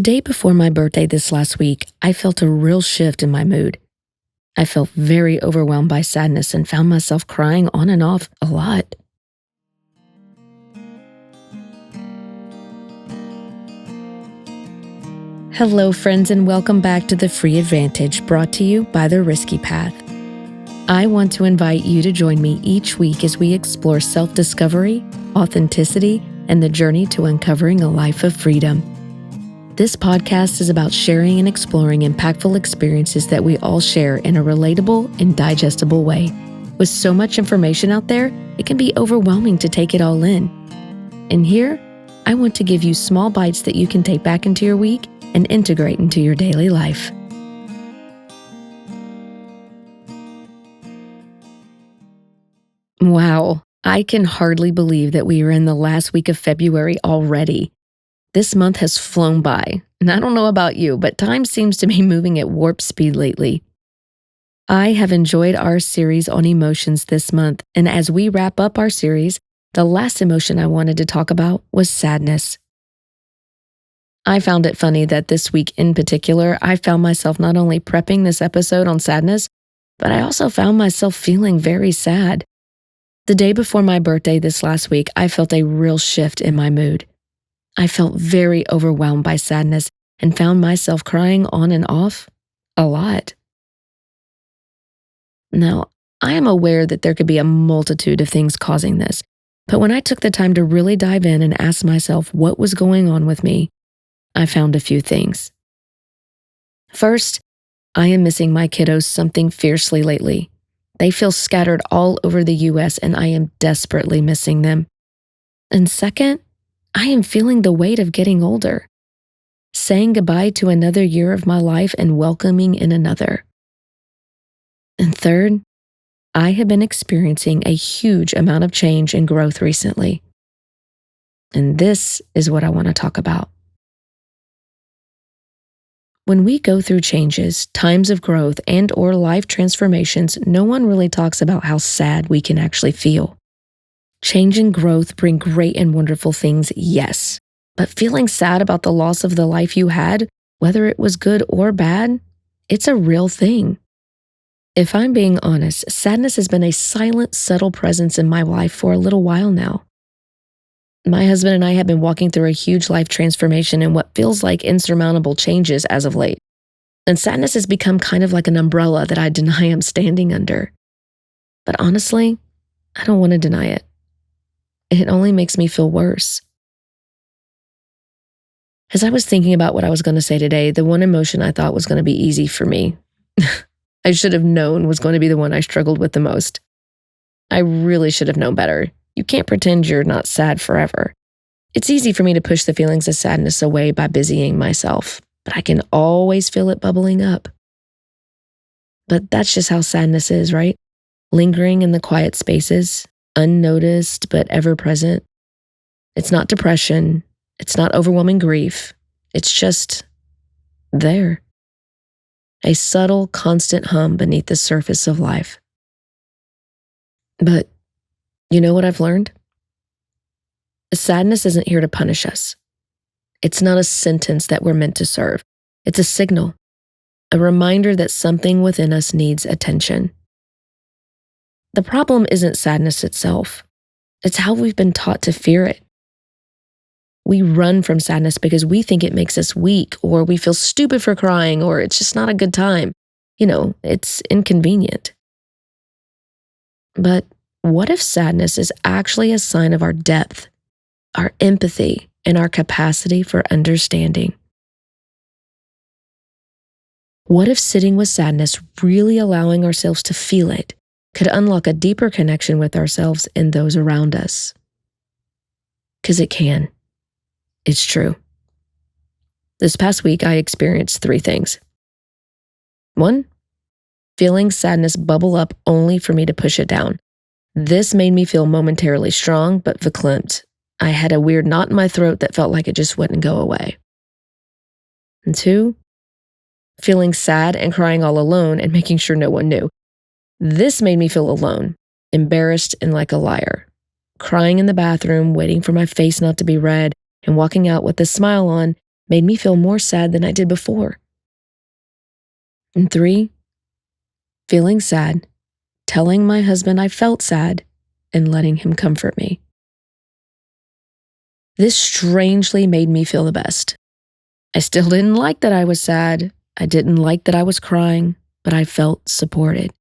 The day before my birthday this last week, I felt a real shift in my mood. I felt very overwhelmed by sadness and found myself crying on and off a lot. Hello, friends, and welcome back to The Free Advantage, brought to you by The Risky Path. I want to invite you to join me each week as we explore self-discovery, authenticity, and the journey to uncovering a life of freedom. This podcast is about sharing and exploring impactful experiences that we all share in a relatable and digestible way. With so much information out there, it can be overwhelming to take it all in. And here, I want to give you small bites that you can take back into your week and integrate into your daily life. Wow, I can hardly believe that we are in the last week of February already. This month has flown by, and I don't know about you, but time seems to be moving at warp speed lately. I have enjoyed our series on emotions this month, and as we wrap up our series, the last emotion I wanted to talk about was sadness. I found it funny that this week in particular, I found myself not only prepping this episode on sadness, but I also found myself feeling very sad. The day before my birthday this last week, I felt a real shift in my mood. I felt very overwhelmed by sadness and found myself crying on and off a lot. Now, I am aware that there could be a multitude of things causing this, but when I took the time to really dive in and ask myself what was going on with me, I found a few things. First, I am missing my kiddos something fiercely lately. They feel scattered all over the US and I am desperately missing them. And second, I am feeling the weight of getting older, saying goodbye to another year of my life and welcoming in another. And third, I have been experiencing a huge amount of change and growth recently. And this is what I want to talk about. When we go through changes, times of growth, and/or life transformations, no one really talks about how sad we can actually feel. Change and growth bring great and wonderful things, yes. But feeling sad about the loss of the life you had, whether it was good or bad, it's a real thing. If I'm being honest, sadness has been a silent, subtle presence in my life for a little while now. My husband and I have been walking through a huge life transformation and what feels like insurmountable changes as of late. And sadness has become kind of like an umbrella that I deny I'm standing under. But honestly, I don't want to deny it. It only makes me feel worse. As I was thinking about what I was going to say today, the one emotion I thought was going to be easy for me, I should have known was going to be the one I struggled with the most. I really should have known better. You can't pretend you're not sad forever. It's easy for me to push the feelings of sadness away by busying myself, but I can always feel it bubbling up. But that's just how sadness is, right? Lingering in the quiet spaces, unnoticed but ever present. It's not depression. It's not overwhelming grief. It's just there. A subtle, constant hum beneath the surface of life. But you know what I've learned? Sadness isn't here to punish us. It's not a sentence that we're meant to serve. It's a signal, a reminder that something within us needs attention. The problem isn't sadness itself. It's how we've been taught to fear it. We run from sadness because we think it makes us weak, or we feel stupid for crying, or it's just not a good time. It's inconvenient. But what if sadness is actually a sign of our depth, our empathy, and our capacity for understanding? What if sitting with sadness, really allowing ourselves to feel it, could unlock a deeper connection with ourselves and those around us? Because it can. It's true. This past week, I experienced 3 things. 1, feeling sadness bubble up only for me to push it down. This made me feel momentarily strong, but verklempt. I had a weird knot in my throat that felt like it just wouldn't go away. And 2, feeling sad and crying all alone and making sure no one knew. This made me feel alone, embarrassed and like a liar. Crying in the bathroom, waiting for my face not to be red, and walking out with a smile on made me feel more sad than I did before. And 3, feeling sad, telling my husband I felt sad, and letting him comfort me. This strangely made me feel the best. I still didn't like that I was sad. I didn't like that I was crying, but I felt supported.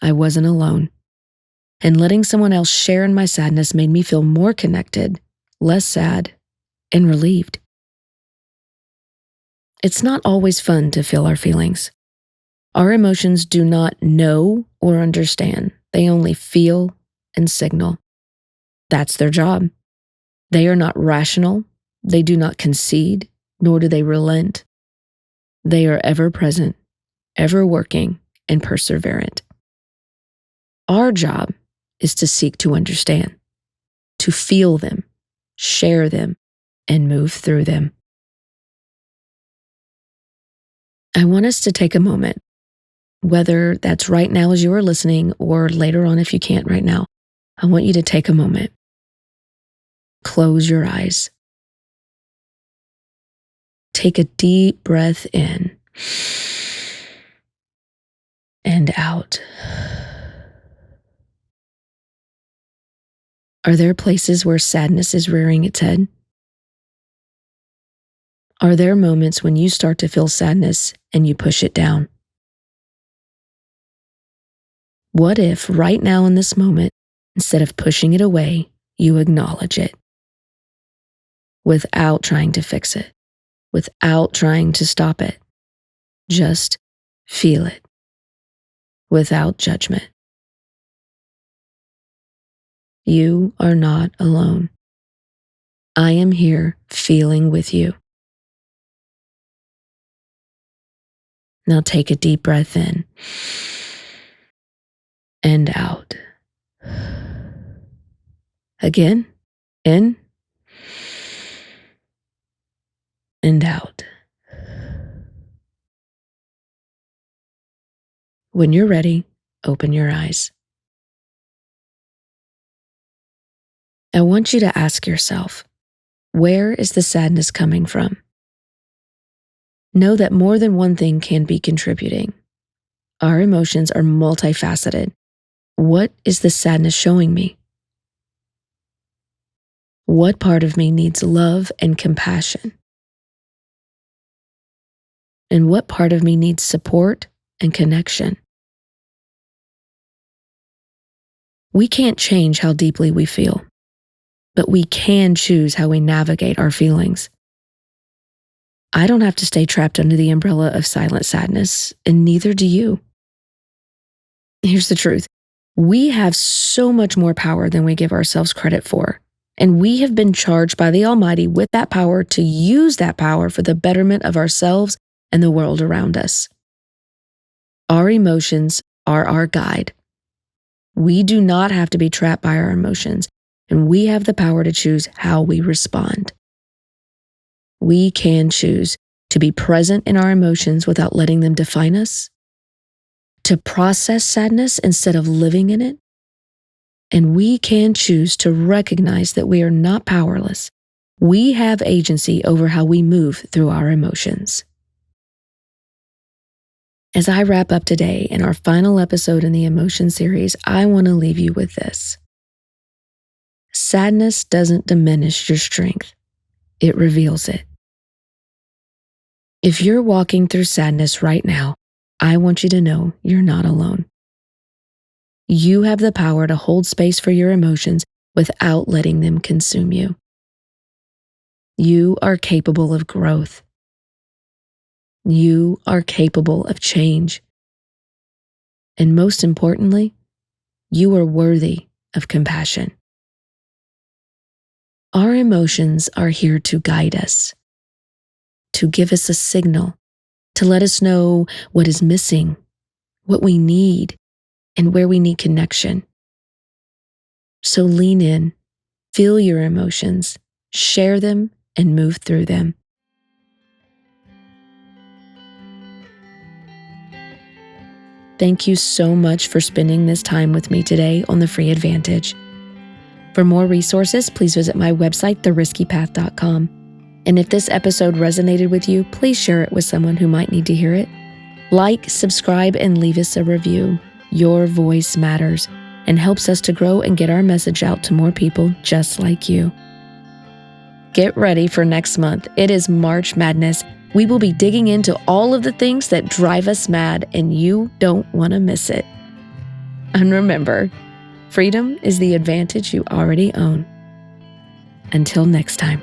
I wasn't alone. And letting someone else share in my sadness made me feel more connected, less sad, and relieved. It's not always fun to feel our feelings. Our emotions do not know or understand. They only feel and signal. That's their job. They are not rational. They do not concede, nor do they relent. They are ever present, ever working, and perseverant. Our job is to seek to understand, to feel them, share them, and move through them. I want us to take a moment, whether that's right now as you are listening or later on if you can't right now. I want you to take a moment. Close your eyes. Take a deep breath in and out. Are there places where sadness is rearing its head? Are there moments when you start to feel sadness and you push it down? What if right now in this moment, instead of pushing it away, you acknowledge it without trying to fix it, without trying to stop it? Just feel it without judgment. You are not alone. I am here feeling with you. Now take a deep breath in and out. Again, in and out. When you're ready, open your eyes. I want you to ask yourself, where is the sadness coming from? Know that more than one thing can be contributing. Our emotions are multifaceted. What is the sadness showing me? What part of me needs love and compassion? And what part of me needs support and connection? We can't change how deeply we feel, but we can choose how we navigate our feelings. I don't have to stay trapped under the umbrella of silent sadness, and neither do you. Here's the truth. We have so much more power than we give ourselves credit for, and we have been charged by the Almighty with that power to use that power for the betterment of ourselves and the world around us. Our emotions are our guide. We do not have to be trapped by our emotions, and we have the power to choose how we respond. We can choose to be present in our emotions without letting them define us, to process sadness instead of living in it, and we can choose to recognize that we are not powerless. We have agency over how we move through our emotions. As I wrap up today in our final episode in the Emotion series, I want to leave you with this. Sadness doesn't diminish your strength. It reveals it. If you're walking through sadness right now, I want you to know you're not alone. You have the power to hold space for your emotions without letting them consume you. You are capable of growth. You are capable of change. And most importantly, you are worthy of compassion. Our emotions are here to guide us, to give us a signal, to let us know what is missing, what we need, and where we need connection. So lean in, feel your emotions, share them, and move through them. Thank you so much for spending this time with me today on The Free Advantage. For more resources, please visit my website, theriskypath.com. And if this episode resonated with you, please share it with someone who might need to hear it. Like, subscribe, and leave us a review. Your voice matters and helps us to grow and get our message out to more people just like you. Get ready for next month. It is March Madness. We will be digging into all of the things that drive us mad, and you don't want to miss it. And remember, freedom is the advantage you already own. Until next time.